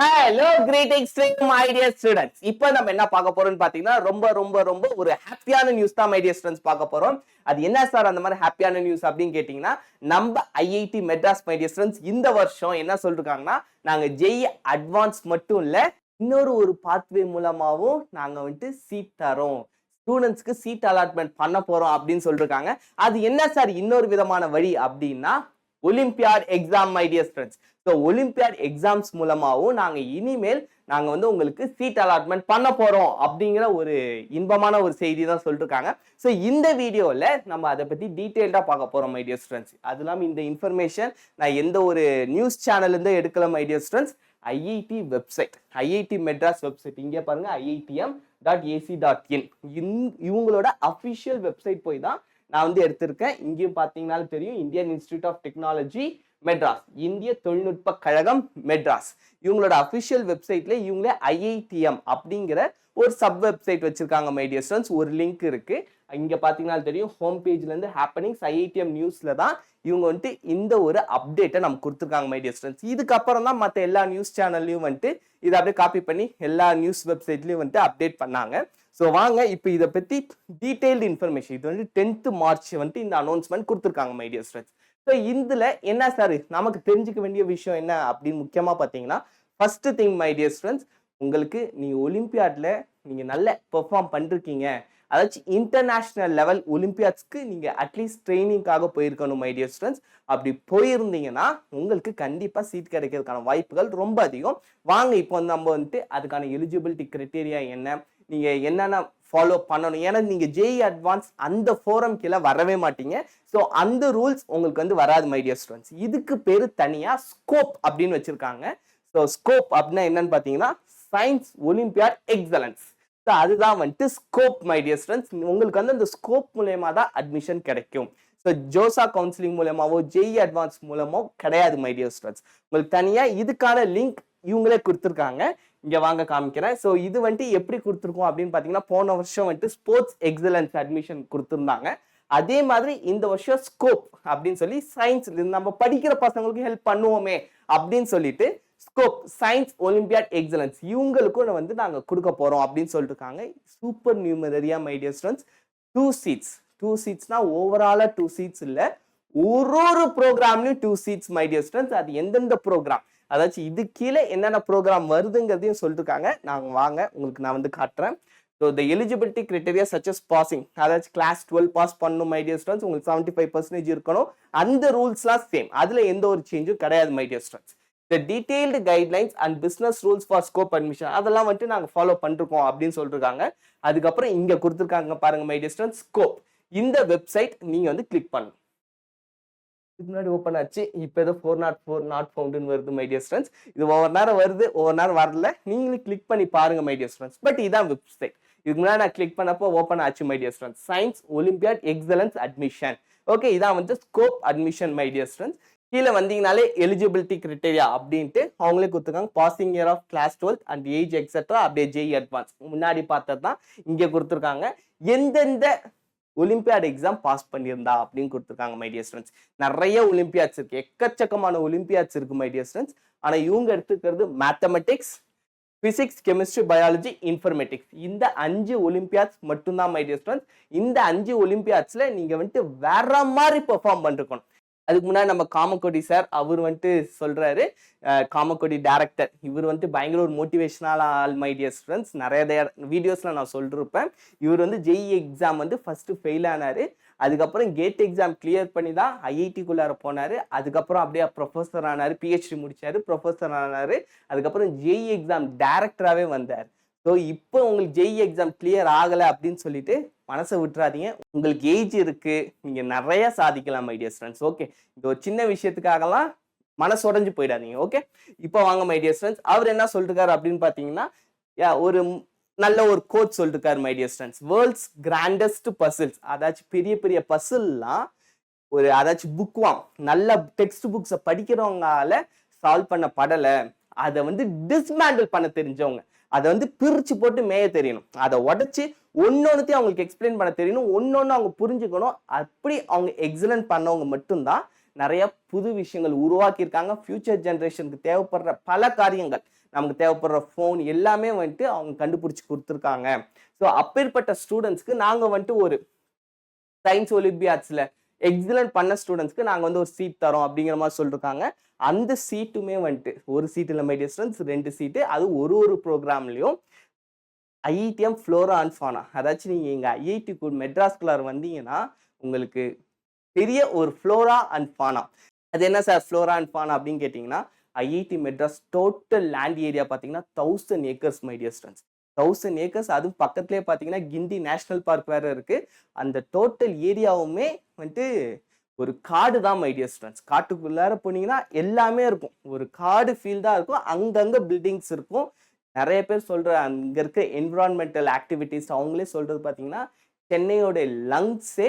Hello greetings to my dear students. இப்போ நம்ம என்ன பார்க்க போறோம்னு பாத்தீங்கன்னா ரொம்ப ரொம்ப ரொம்ப ஒரு ஹாப்பியான நியூஸ் தான் மை டியர் ஸ்டூடண்ட்ஸ் பார்க்க போறோம். அது என்ன சார் அந்த மாதிரி ஹாப்பியான நியூஸ் அப்படின்னு கேட்டீங்கன்னா, நம்ம IIT Madras my dear students இந்த வருஷம் என்ன சொல்லிருக்காங்கன்னா, நாங்க ஜெய் அட்வான்ஸ் மட்டும் இல்ல இன்னொரு ஒரு பாத்வே மூலமாவும் நாங்க வந்துட்டு சீட் தரோம், ஸ்டூடெண்ட்ஸ்க்கு சீட் அலாட்மெண்ட் பண்ண போறோம் அப்படின்னு சொல்லிருக்காங்க. அது என்ன சார் இன்னொரு விதமான வழி அப்படின்னா, olympiad exam my dear students. So olympiad exams மூலமாகவும் நாங்க இனிமேல் நாங்க வந்து உங்களுக்கு சீட் அலாட்மெண்ட் பண்ண போறோம் அப்படிங்கிற ஒரு இன்பமான ஒரு செய்தி தான் சொல்லிருக்காங்க. ஸோ இந்த வீடியோல நம்ம அதை பத்தி டீட்டெயில்டா பார்க்க போறோம் மை டியர் ஸ்டூடெண்ட்ஸ். அது இல்லாம இந்த இன்ஃபர்மேஷன் நான் எந்த ஒரு நியூஸ் சேனல்ல இருந்து எடுக்கல my dear students. IIT website, IIT Madras website, இங்கே பாருங்க iitm.ac.in, இவங்களோட அபிஷியல் வெப்சைட் போய் தான் நான் வந்து எடுத்திருக்கேன். இங்கேயும் பார்த்தீங்கன்னாலும் தெரியும், Indian Institute of Technology Madras, இந்திய தொழில்நுட்ப கழகம் மெட்ராஸ், இவங்களோட அபிஷியல் வெப்சைட்ல இவங்களே ஐஐடிஎம் அப்படிங்கிற ஒரு சப் வெப்சைட் வச்சிருக்காங்க மை டியர் ஸ்டூடண்ட்ஸ். ஒரு லிங்க் இருக்கு, இங்க பாத்தீங்கன்னா தெரியும், ஹோம் பேஜ்ல இருந்து ஹேப்பனிங்ஸ் ஐஐடிஎம் நியூஸ்ல தான் இவங்க வந்துட்டு இந்த ஒரு அப்டேட்டை நம்ம கொடுத்துருக்காங்க மை டியர் ஸ்டூடண்ட்ஸ். இதுக்கப்புறம் தான் மற்ற எல்லா நியூஸ் சேனல்லையும் வந்துட்டு இதை அப்படியே காப்பி பண்ணி எல்லா நியூஸ் வெப்சைட்லயும் வந்துட்டு அப்டேட் பண்ணாங்க. ஸோ வாங்க இப்போ இதை பத்தி டீடைல்டு இன்ஃபர்மேஷன், இது வந்து 10th மார்ச் வந்துட்டு இந்த அனௌன்ஸ்மெண்ட் கொடுத்துருக்காங்க மை டியர் ஸ்டூடண்ட்ஸ். ஸோ இதுல என்ன சார் நமக்கு தெரிஞ்சுக்க வேண்டிய விஷயம் என்ன அப்படின்னு முக்கியமா பார்த்தீங்கன்னா, first thing my dear students, உங்களுக்கு நீங்க ஒலிம்பியாட்ல நீங்க நல்ல பெர்ஃபார்ம் பண்ணிருக்கீங்க, அதாச்சும் இன்டர்நேஷனல் லெவல் ஒலிம்பியாட்ஸ்க்கு நீங்க அட்லீஸ்ட் ட்ரைனிங்காக போயிருக்கணும் மை டியர் ஸ்டூடெண்ட்ஸ். அப்படி போயிருந்தீங்கன்னா உங்களுக்கு கண்டிப்பா சீட் கிடைக்கிறதுக்கான வாய்ப்புகள் ரொம்ப அதிகம். வாங்க இப்போ வந்து நம்ம வந்துட்டு அதுக்கான எலிஜிபிலிட்டி கிரைட்டீரியா என்ன, நீங்க என்னென்ன ஃபாலோ பண்ணணும், ஏன்னா நீங்க ஜேஇ அட்வான்ஸ் அந்த ஃபோரம் கீழே வரவே மாட்டீங்க. ஸோ அந்த ரூல்ஸ் உங்களுக்கு வந்து வராது மை டியர் ஸ்டூடெண்ட்ஸ். இதுக்கு பேரு தனியா ஸ்கோப் அப்படின்னு வச்சிருக்காங்க. ஸோ ஸ்கோப் அப்படின்னா என்னன்னு பார்த்தீங்கன்னா, சயின்ஸ் ஒலிம்பியாட் எக்ஸலன்ஸ். ஸோ அதுதான் வந்துட்டு ஸ்கோப் மை டியர் ஸ்டூடெண்ட்ஸ். உங்களுக்கு வந்து அந்த ஸ்கோப் மூலயமா தான் அட்மிஷன் கிடைக்கும். ஸோ ஜோசா கவுன்சிலிங் மூலமாவோ ஜேஇ அட்வான்ஸ் மூலமோ கிடையாது மை டியர் ஸ்டூடெண்ட்ஸ். உங்களுக்கு தனியா இதுக்கான லிங்க் இவங்களே கொடுத்துருக்காங்க. இங்க வாங்க காமிக்கிறேன். ஸோ இது வந்துட்டு எப்படி கொடுத்துருக்கோம் அப்படின்னு பாத்தீங்கன்னா, போன வருஷம் வந்துட்டு ஸ்போர்ட்ஸ் எக்ஸலன்ஸ் அட்மிஷன் கொடுத்துருந்தாங்க. அதே மாதிரி இந்த வருஷம் ஸ்கோப் அப்படின்னு சொல்லி சயின்ஸ் நம்ம படிக்கிற பசங்களுக்கு ஹெல்ப் பண்ணுவோமே அப்படின்னு சொல்லிட்டு ஸ்கோப் சயின்ஸ் ஒலிம்பியாட் எக்ஸலன்ஸ் இவங்களுக்கும் வந்து நாங்க கொடுக்க போறோம் அப்படின்னு சொல்லிருக்காங்க. சூப்பர் நியூமரரியா மை டியர் ஸ்டூடெண்ட்ஸ். 2 seats, 2 seatsனா ஓவராலா 2 seats இல்ல, ஒரு ப்ரோக்ராம்லயும் 2 seats மை டியர் ஸ்டூடெண்ட்ஸ். அது எந்தெந்த ப்ரோக்ராம், அதாச்சும் இது கீழே என்னென்ன ப்ரோக்ராம் வருதுங்கிறதையும் சொல்லிருக்காங்க. நாங்க வாங்க உங்களுக்கு நான் வந்து காட்டுறேன். So the eligibility criteria such as passing, அதாச்சும் கிளாஸ் 12 பாஸ் பண்ணணும் மை டியர் ஸ்டூடெண்ட்ஸ். உங்களுக்கு 75% இருக்கணும். அந்த ரூல்ஸ்லாம் சேம், அதுல எந்த ஒரு சேஞ்சும் கிடையாது my dear students. The detailed guidelines and business rules for scope admission அதெல்லாம் வந்துட்டு நாங்கள் ஃபாலோ பண்ணிருக்கோம் அப்படின்னு சொல்லிருக்காங்க. அதுக்கப்புறம் இங்க கொடுத்துருக்காங்க பாருங்க மை டியர் ஸ்டூடெண்ட்ஸ், ஸ்கோப். இந்த வெப்சைட் நீங்க வந்து கிளிக் பண்ணணும். இதுக்கு முன்னாடி ஓப்பன் ஆச்சு, இப்போ ஏதோ 404 நாட் ஃபவுண்டுன்னு வருது மை டியர் ஸ்டூடெண்ட்ஸ். இது ஒவ்வொரு நேரம் வருது, ஒவ்வொரு நேரம் வரல. நீங்களும் கிளிக் பண்ணி பாருங்க மை டியர் ஸ்டூடெண்ட்ஸ். பட் இதான் வெப்சைட். இதுக்கு முன்னாடி நான் கிளிக் பண்ணப்போ ஓப்பன் ஆச்சு my dear students. Science olympiad excellence admission. Okay, இதான் வந்து scope admission my dear students. கீழே வந்தீங்கனாலே எலிஜிபிலிட்டி கிரைட்டீரியா அப்படின்ட்டு அவங்களே கொடுத்துருக்காங்க. Passing year of class 12 and age etcetera, அப்படியே ஜேஇ அட்வான்ஸ் முன்னாடி பார்த்தது தான் இங்கே கொடுத்துருக்காங்க. எந்தெந்த ஒலிம்பியாட் எக்ஸாம் பாஸ் பண்ணியிருந்தா அப்படின்னு கொடுத்துருக்காங்க மை டியர் ஸ்டூடெண்ட்ஸ். நிறைய ஒலிம்பியாட்ஸ் இருக்கு, எக்கச்சக்கமான ஒலிம்பியாட்ஸ் இருக்கு மை டியர் ஸ்டூடெண்ட்ஸ். ஆனா இவங்க எடுத்துக்கிறது mathematics, physics, chemistry, biology, informatics, இந்த 5 ஒலிம்பியாட்ஸ் மட்டும்தான் மை டியர் ஸ்டூடெண்ட்ஸ். இந்த 5 ஒலிம்பியாட்ஸ்ல நீங்க வந்துட்டு வேற மாதிரி பெர்ஃபார்ம் பண்ணிருக்கணும். அதுக்கு முன்னாடி நம்ம காமக்கோடி சார் அவர் வந்துட்டு சொல்றாரு, காமக்கோடி டைரக்டர், இவர் வந்துட்டு பயங்கர ஒரு motivational all my dear students. நிறைய வீடியோஸ்ல நான் சொல்லிருப்பேன். இவர் வந்து ஜேஇ எக்ஸாம் வந்து ஃபர்ஸ்ட் ஃபெயில் ஆனாரு. அதுக்கப்புறம் கேட் எக்ஸாம் கிளியர் பண்ணி தான் ஐஐடிக்குள்ளார போனாரு. அதுக்கப்புறம் அப்படியே ப்ரொஃபஸர் ஆனாரு, பிஹெச்டி முடிச்சாரு, ப்ரொஃபஸர் ஆனாரு. அதுக்கப்புறம் ஜேஇ எக்ஸாம் டைரக்டராகவே வந்தார். ஸோ இப்போ உங்களுக்கு ஜேஇ எக்ஸாம் கிளியர் ஆகலை அப்படின்னு சொல்லிட்டு மனசை விட்டுறாதீங்க. உங்களுக்கு ஏஜ் இருக்கு, நீங்க நிறைய சாதிக்கலாம் மை டியர் ஸ்டூடெண்ட்ஸ். ஓகே, இந்த ஒரு சின்ன விஷயத்துக்காகலாம் மனசு உடைஞ்சு போயிடாதீங்க. ஓகே, இப்போ வாங்க மை டியர் ஸ்டூடெண்ட்ஸ். அவர் என்ன சொல்லிருக்காரு அப்படின்னு பாத்தீங்கன்னா, ஒரு நல்ல ஒரு கோட் சொல்லிருக்காரு my dear students. World's grandest puzzles, அதாச்சும் பெரிய பெரிய பசில்லாம் ஒரு அதாச்சும் புக் வாம் நல்ல டெக்ஸ்ட் புக்ஸை படிக்கிறவங்களால சால்வ் பண்ண படலை. அதை வந்து டிஸ்மேண்டில் பண்ண தெரிஞ்சவங்க, அதை வந்து பிரிச்சு போட்டு மேய தெரியணும், அதை உடைச்சு ஒன்னொன்னுத்தையும் அவங்களுக்கு எக்ஸ்பிளைன் பண்ண தெரியணும், ஒன்னொன்னு அவங்க புரிஞ்சுக்கணும். அப்படி அவங்க எக்ஸலன்ட் பண்ணவங்க மட்டும்தான் நிறைய புது விஷயங்கள் உருவாக்கி இருக்காங்க. ஃபியூச்சர் ஜெனரேஷனுக்கு தேவைப்படுற பல காரியங்கள் நமக்கு தேவைப்படுற ஃபோன் எல்லாமே வந்துட்டு அவங்க கண்டுபிடிச்சி கொடுத்துருக்காங்க. ஸோ அப்பேற்பட்ட ஸ்டூடெண்ட்ஸ்க்கு நாங்கள் வந்துட்டு ஒரு சயின்ஸ் ஒலிம்பியாட்ஸில் எக்ஸலண்ட் பண்ண ஸ்டூடெண்ட்ஸ்க்கு நாங்கள் வந்து ஒரு சீட் தரோம் அப்படிங்கிற மாதிரி சொல்லியிருக்காங்க. அந்த சீட்டுமே வந்துட்டு ஒரு சீட் இல்லை மை டியர் ஸ்டூடெண்ட்ஸ், 2 சீட்டு. அது ஒரு ப்ரோக்ராம்லையும் ஐஐடிஎம் ஃப்ளோரா அண்ட் ஃபானா, அதாச்சும் நீங்கள் எங்கள் ஐஐடி மெட்ராஸ்குள்ளார் வந்தீங்கன்னா உங்களுக்கு பெரிய ஒரு ஃப்ளோரா அண்ட் ஃபானா. அது என்ன சார் ஃப்ளோரா அண்ட் ஃபானா அப்படின்னு கேட்டிங்கன்னா, IIT Madras total land area பார்த்தீங்கன்னா 1000 acres my dear students. 1000 acres. அதுவும் பக்கத்துலேயே பார்த்தீங்கன்னா கிண்டி நேஷனல் பார்க் வேறு இருக்குது. அந்த டோட்டல் ஏரியாவுமே வந்துட்டு ஒரு காடு தான் மை டியர் ஸ்டூடெண்ட்ஸ். காட்டுக்குள்ளார போனீங்கன்னா எல்லாமே இருக்கும், ஒரு காடு ஃபீல் தான் இருக்கும். அங்கங்கே பில்டிங்ஸ் இருக்கும். நிறைய பேர் சொல்கிற அங்கே இருக்க என்விரான்மெண்டல் ஆக்டிவிட்டீஸ் அவங்களே சொல்கிறது பார்த்தீங்கன்னா, சென்னையோட லங்ஸே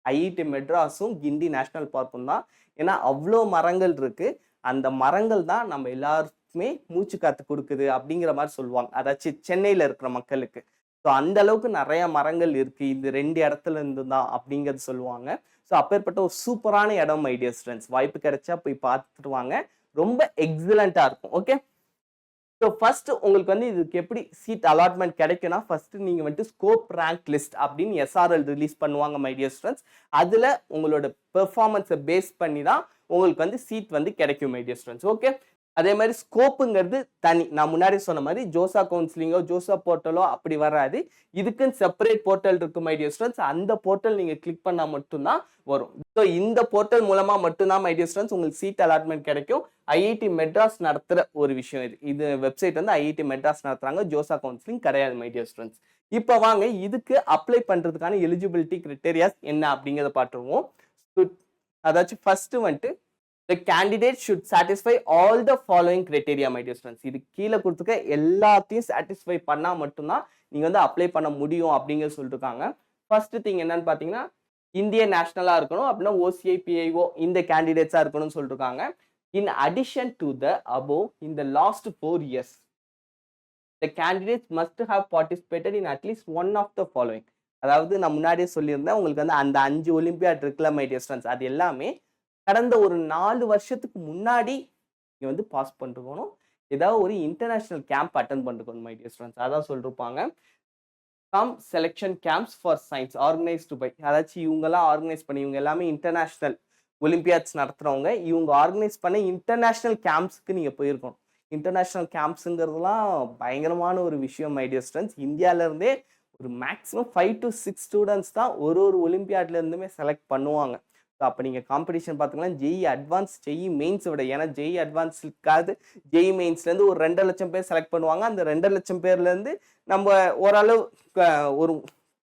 ஐஐடி மெட்ராஸும் கிண்டி நேஷனல் பார்க்கும் தான். ஏன்னா அவ்வளோ மரங்கள் இருக்குது. அந்த மரங்கள் தான் நம்ம எல்லாருக்குமே மூச்சு காத்து கொடுக்குது அப்படிங்கிற மாதிரி சொல்லுவாங்க, அதாச்சும் சென்னையில் இருக்கிற மக்களுக்கு. ஸோ அந்த அளவுக்கு நிறைய மரங்கள் இருக்குது, இது 2 இடத்துல இருந்து தான் அப்படிங்கிறது சொல்லுவாங்க. ஸோ அப்பேற்பட்ட ஒரு சூப்பரான இடம் மை டியர் ஸ்டூடெண்ட்ஸ். வாய்ப்பு கிடைச்சா போய் பார்த்துட்டு வாங்க, ரொம்ப எக்ஸலண்ட்டாக இருக்கும். ஓகே, ஸோ ஃபர்ஸ்ட் உங்களுக்கு வந்து இதுக்கு எப்படி சீட் அலாட்மெண்ட் கிடைக்கும்னா, ஃபர்ஸ்ட் நீங்கள் வந்துட்டு ஸ்கோப் ரேங்க் லிஸ்ட் அப்படின்னு எஸ்ஆர்எல் ரிலீஸ் பண்ணுவாங்க மை டியர் ஸ்டூடெண்ட்ஸ். அதில் உங்களோட பெர்ஃபார்மன்ஸை பேஸ் பண்ணி தான் உங்களுக்கு வந்து சீட் வந்து கிடைக்கும் மை டியர் ஸ்டூடெண்ட்ஸ். ஓகே, அதே மாதிரி ஸ்கோப்புங்கிறது தனி. நான் முன்னாடி சொன்ன மாதிரி ஜோசா கவுன்சிலிங்கோ ஜோசா போர்ட்டலோ அப்படி வராது. இதுக்குன்னு செப்பரேட் போர்ட்டல் இருக்கு மை டியர் ஸ்டூடெண்ட்ஸ். அந்த போர்ட்டல் நீங்கள் கிளிக் பண்ணால் மட்டும்தான் வரும். ஸோ இந்த போர்ட்டல் மூலமாக மட்டும்தான் மை டியர் ஸ்டூடெண்ட்ஸ் உங்களுக்கு சீட் அலாட்மெண்ட் கிடைக்கும். ஐஐடி மெட்ராஸ் நடத்துகிற ஒரு விஷயம் இது. இது வெப்சைட் வந்து ஐஐடி மெட்ராஸ் நடத்துறாங்க, ஜோசா கவுன்சிலிங் கிடையாது மை டியர் ஸ்டூடெண்ட்ஸ். இப்போ வாங்க இதுக்கு அப்ளை பண்ணுறதுக்கான எலிஜிபிலிட்டி கிரைட்டீரியாஸ் என்ன அப்படிங்கிறத பார்த்துருவோம். அதாச்சும் ஃபர்ஸ்ட் வந்துட்டு the candidate should satisfy all the following criteria my dear students. இது கீழே கொடுத்துக்க எல்லாத்தையும் சாட்டிஸ்ஃபை பண்ணா மட்டும்தான் நீங்க வந்து அப்ளை பண்ண முடியும் அப்படிங்கிற சொல்லிருக்காங்க. ஃபர்ஸ்ட் திங் என்னன்னு பாத்தீங்கன்னா, இந்தியன் நேஷனலா இருக்கணும், அப்படின்னா ஓசிஐ பிஐஓ இந்த கேண்டிடேட்ஸா இருக்கணும்னு சொல்லிருக்காங்க. In addition to the above in the last 4 years the candidates must have participated in at least one of the following. அதாவது நான் முன்னாடியே சொல்லியிருந்தேன் உங்களுக்கு வந்து அந்த 5 ஒலிம்பியாட் இருக்குல்ல மை டியர் ஸ்டூடெண்ட்ஸ், அது எல்லாமே கடந்த ஒரு 4 வருஷத்துக்கு முன்னாடி நீங்க வந்து பாஸ் பண்ணிருக்கணும். ஏதாவது ஒரு இன்டர்நேஷனல் கேம்ப் அட்டன் பண்ணிருக்கணும் மை டியர் ஸ்டூடெண்ட்ஸ். அதான் சொல்லிருப்பாங்க. Some selection camps for science organised by, அதாச்சும் இவங்கெல்லாம் ஆர்கனைஸ் பண்ணி, இவங்க எல்லாமே இன்டர்நேஷனல் ஒலிம்பியாட்ஸ் நடத்துறவங்க, இவங்க ஆர்கனைஸ் பண்ண இன்டர்நேஷனல் கேம்ப்ஸ்க்கு நீங்க போயிருக்கணும். இன்டர்நேஷனல் கேம்ப்ஸுங்கிறதுலாம் பயங்கரமான ஒரு விஷயம் மை டியர் ஸ்டூடெண்ட்ஸ். இந்தியாவிலேருந்தே ஒரு மேக்ஸிமம் 5 to 6 ஸ்டூடெண்ட்ஸ் தான் ஒரு ஒலிம்பியாட்ல இருந்துமே செலக்ட் பண்ணுவாங்க. ஸோ அப்போ நீங்கள் காம்படிஷன் பார்த்துக்கலாம், ஜெய் அட்வான்ஸ் ஜெய் மெயின்ஸை விட. ஏன்னா ஜெய் அட்வான்ஸுக்காவது ஜெய் மெயின்ஸ்லேருந்து ஒரு 2 லட்சம் பேர் செலக்ட் பண்ணுவாங்க. அந்த 2 லட்சம் பேர்லேருந்து நம்ம ஓரளவு ஒரு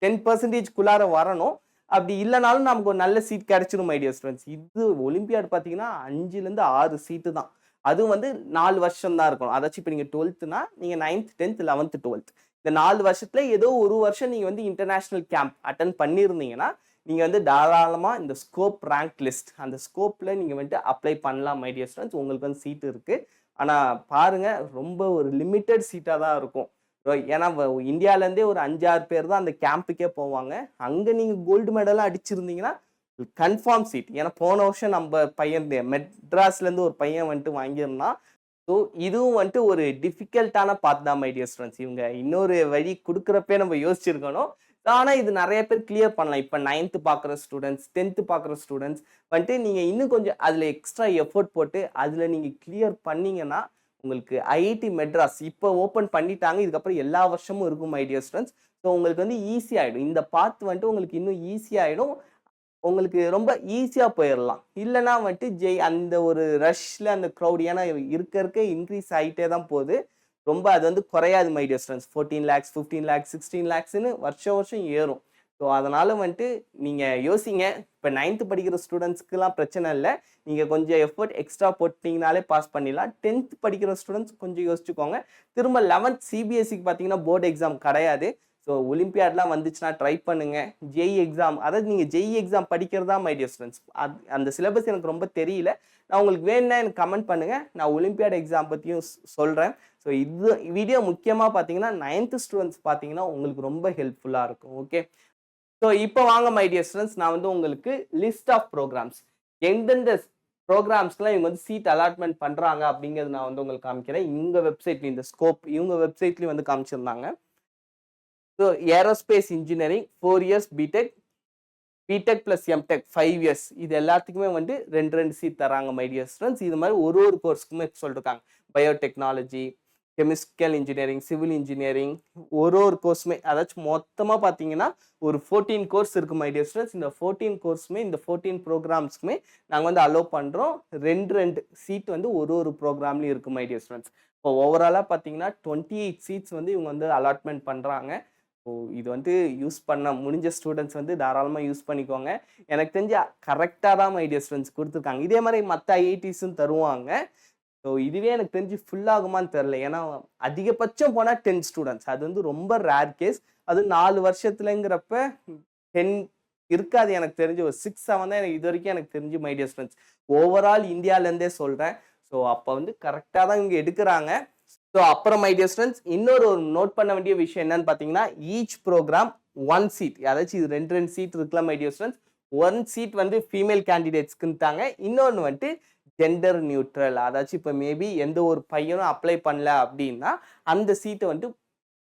10% வரணும். அப்படி இல்லைனாலும் நமக்கு ஒரு நல்ல சீட் கிடைச்சிடும் மை டியர் ஸ்டூடெண்ட்ஸ். இது ஒலிம்பியாட் பார்த்தீங்கன்னா 5லேருந்து 6 சீட்டு தான். அதுவும் வந்து 4 வருஷம் தான் இருக்கணும். அதாச்சும் இப்போ நீங்கள் 12னா நீங்கள் 9th 10th 11th 12th இந்த 4 வருஷத்துல ஏதோ ஒரு வருஷம் நீங்கள் வந்து இன்டர்நேஷனல் கேம்ப் அட்டன் பண்ணியிருந்தீங்கன்னா நீங்கள் வந்து தாராளமாக இந்த ஸ்கோப் ரேங்க் லிஸ்ட், அந்த ஸ்கோப்பில் நீங்கள் வந்துட்டு அப்ளை பண்ணலாம் மை டியர் ஸ்டூடெண்ட்ஸ். உங்களுக்கு வந்து சீட்டு இருக்குது. ஆனால் பாருங்கள், ரொம்ப ஒரு லிமிட்டட் சீட்டாக தான் இருக்கும். ஏன்னா இந்தியாவிலேருந்தே ஒரு 5-6 பேர் தான் அந்த கேம்புக்கே போவாங்க. அங்கே நீங்கள் கோல்டு மெடலாக அடிச்சிருந்தீங்கன்னா கன்ஃபார்ம் சீட். ஏன்னா போன வருஷம் நம்ம பையன் மெட்ராஸ்லேருந்து ஒரு பையன் வந்துட்டு வாங்கியிருந்தான். ஸோ இதுவும் வந்துட்டு ஒரு டிஃபிகல்ட்டான பாத் தான் மை டியர் ஸ்டூடெண்ட்ஸ். இவங்க இன்னொரு வழி கொடுக்குறப்பே நம்ம யோசிச்சிருக்கணும். ஆனால் இது நிறைய பேர் கிளியர் பண்ணலாம். இப்போ 9th பார்க்குற ஸ்டூடெண்ட்ஸ், 10th பார்க்குற ஸ்டூடெண்ட்ஸ் வந்துட்டு நீங்கள் இன்னும் கொஞ்சம் அதில் எக்ஸ்ட்ரா எஃபோர்ட் போட்டு அதில் நீங்கள் கிளியர் பண்ணீங்கன்னா உங்களுக்கு ஐஐடி மெட்ராஸ் இப்போ ஓப்பன் பண்ணிட்டாங்க. இதுக்கப்புறம் எல்லா வருஷமும் இருக்கும் மை டியர் ஸ்டூடெண்ட்ஸ். ஸோ உங்களுக்கு வந்து ஈஸியாகிடும். இந்த பாத் வந்துட்டு உங்களுக்கு இன்னும் ஈஸியாகிடும். உங்களுக்கு ரொம்ப ஈஸியாக போயிடலாம். இல்லைனா வந்துட்டு அந்த ஒரு ரஷ்ல அந்த க்ரௌட், ஏன்னா இருக்க இன்க்ரீஸ் ஆகிட்டே தான் போகுது. ரொம்ப அது வந்து குறையாது my dear students. 14 lakhs 15 lakhs 16 lakhsன்னு வருஷம் ஏறும். ஸோ அதனால வந்துட்டு நீங்கள் யோசிங்க. இப்போ 9th படிக்கிற ஸ்டூடெண்ட்ஸ்க்குலாம் பிரச்சனை இல்லை, நீங்கள் கொஞ்சம் எஃபர்ட் எக்ஸ்ட்ரா போட்டிங்கனாலே பாஸ் பண்ணிடலாம். 10th படிக்கிற ஸ்டூடெண்ட்ஸ் கொஞ்சம் யோசிச்சுக்கோங்க. திரும்ப 11th சிபிஎஸ்சிக்கு பார்த்தீங்கன்னா போர்டு எக்ஸாம் கிடையாது. ஸோ ஒலிம்பியாட்லாம் வந்துச்சுன்னா ட்ரை பண்ணுங்க. ஜெய் எக்ஸாம், அதாவது நீங்கள் ஜெய் எக்ஸாம் படிக்கிறதா மை டியர் ஸ்டூடெண்ட்ஸ். அந்த சிலபஸ் எனக்கு ரொம்ப தெரியல. நான் உங்களுக்கு வேணும்னா எனக்கு கமெண்ட் பண்ணுங்க, நான் ஒலிம்பியாட் எக்ஸாம் பற்றியும் சொல்கிறேன். ஸோ இது வீடியோ முக்கியமாக பார்த்தீங்கன்னா 9th ஸ்டூடெண்ட்ஸ் பார்த்தீங்கன்னா உங்களுக்கு ரொம்ப ஹெல்ப்ஃபுல்லாக இருக்கும். ஓகே, ஸோ இப்போ வாங்க மை டியர் ஸ்டூடெண்ட்ஸ், நான் வந்து உங்களுக்கு லிஸ்ட் ஆஃப் ப்ரோக்ராம்ஸ் எந்தெந்த ப்ரோக்ராம்ஸ்க்குலாம் இவங்க வந்து சீட் அலாட்மெண்ட் பண்றாங்க அப்படிங்கிறது நான் வந்து உங்களுக்கு காமிக்கிறேன். இவங்க வெப்சைட்ல இந்த ஸ்கோப் இவங்க வெப்சைட்லயும் வந்து காமிச்சிருந்தாங்க. So aerospace engineering 4 years BTech, BTech plus MTech 5 years. இது எல்லாத்துக்குமே வந்து 2 சீட் தராங்க மை டியர் ஸ்டூடெண்ட்ஸ். இது மாதிரி ஒரு கோர்ஸ்க்குமே சொல்லிருக்காங்க. Biotechnology, chemical engineering, civil engineering, ஒரு கோர்ஸுமே அதாச்சும் மொத்தமாக பார்த்தீங்கன்னா ஒரு 14 கோர்ஸ் இருக்கு மை டியர் ஸ்டூடெண்ட்ஸ். இந்த 14 கோர்ஸுமே இந்த 14 ப்ரோக்ராம்ஸ்க்குமே நாங்கள் வந்து அலோவ் பண்ணுறோம். 2 சீட் வந்து ஒரு ப்ரோக்ராம்லையும் இருக்கு மை டியர் ஸ்டூடெண்ட்ஸ். இப்போ ஓவராலாக பார்த்தீங்கன்னா 28 சீட்ஸ் வந்து இவங்க வந்து அலாட்மெண்ட் பண்ணுறாங்க. ஸோ இது வந்து யூஸ் பண்ண முடிஞ்ச ஸ்டூடெண்ட்ஸ் வந்து தாராளமாக யூஸ் பண்ணிக்கோங்க. எனக்கு தெரிஞ்சு கரெக்டாக தான் மை டியர் ஸ்டூடெண்ட்ஸ் கொடுத்துருக்காங்க. இதே மாதிரி மற்ற ஐஐடிஸும் தருவாங்க. ஸோ இதுவே எனக்கு தெரிஞ்சு ஃபுல் ஆகுமான்னு தெரில. ஏன்னா அதிகபட்சம் போனால் 10 ஸ்டூடெண்ட்ஸ், அது வந்து ரொம்ப ரேர் கேஸ். அது 4 வருஷத்துலங்கிறப்ப 10 இருக்காது. எனக்கு தெரிஞ்சு ஒரு 6-7 தான் எனக்கு இது வரைக்கும் எனக்கு தெரிஞ்சு மை டியர் ஸ்டூடெண்ட்ஸ். ஓவரால் இந்தியாவிலேருந்தே சொல்கிறேன். ஸோ அப்போ வந்து கரெக்டாக தான் இங்கே எடுக்கிறாங்க. ஸோ அப்புறம் மை டியர் ஸ்டூடெண்ட்ஸ் இன்னொரு நோட் பண்ண வேண்டிய விஷயம் என்னன்னு பார்த்தீங்கன்னா, ஈச் ப்ரோக்ராம் 1 சீட். அதாச்சும் இது 2 சீட் இருக்கலாம் மை டியர் ஸ்டூடெண்ட்ஸ். 1 சீட் வந்து ஃபீமேல் கேண்டிடேட்ஸ்க்குன்ட்டாங்க. இன்னொன்று வந்துட்டு ஜெண்டர் நியூட்ரல். அதாச்சும் இப்போ மேபி எந்த ஒரு பையனும் அப்ளை பண்ணல அப்படின்னா அந்த சீட்டை வந்து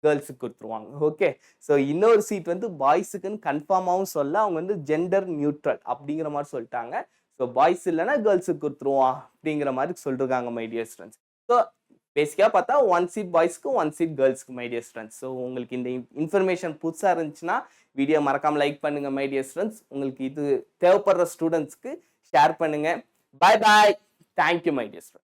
கேர்ள்ஸுக்கு கொடுத்துருவாங்க. ஓகே. ஸோ இன்னொரு சீட் வந்து பாய்ஸுக்குன்னு கன்ஃபார்மாகவும் சொல்ல அவங்க வந்து ஜெண்டர் நியூட்ரல் அப்படிங்கிற மாதிரி சொல்லிட்டாங்க. ஸோ பாய்ஸ் இல்லைன்னா கேர்ள்ஸுக்கு கொடுத்துருவோம் அப்படிங்கிற மாதிரி சொல்லிருக்காங்க மை டியர் ஸ்டூடெண்ட்ஸ். ஸோ பேசிக்காக பார்த்தா 1 சீட் பாய்ஸ்க்கு 1 சீட் கேர்ள்ஸ்க்கு மை டியர் ஸ்டூடெண்ட்ஸ். ஸோ உங்களுக்கு இந்த இன்ஃபர்மேஷன் புதுசாக இருந்துச்சுன்னா வீடியோ மறக்காம லைக் பண்ணுங்க மை டியர் ஸ்டூடெண்ட்ஸ். உங்களுக்கு இது தேவைப்படுற ஸ்டூடெண்ட்ஸ்க்கு ஷேர் பண்ணுங்க. Bye bye. Thank you, my dear students.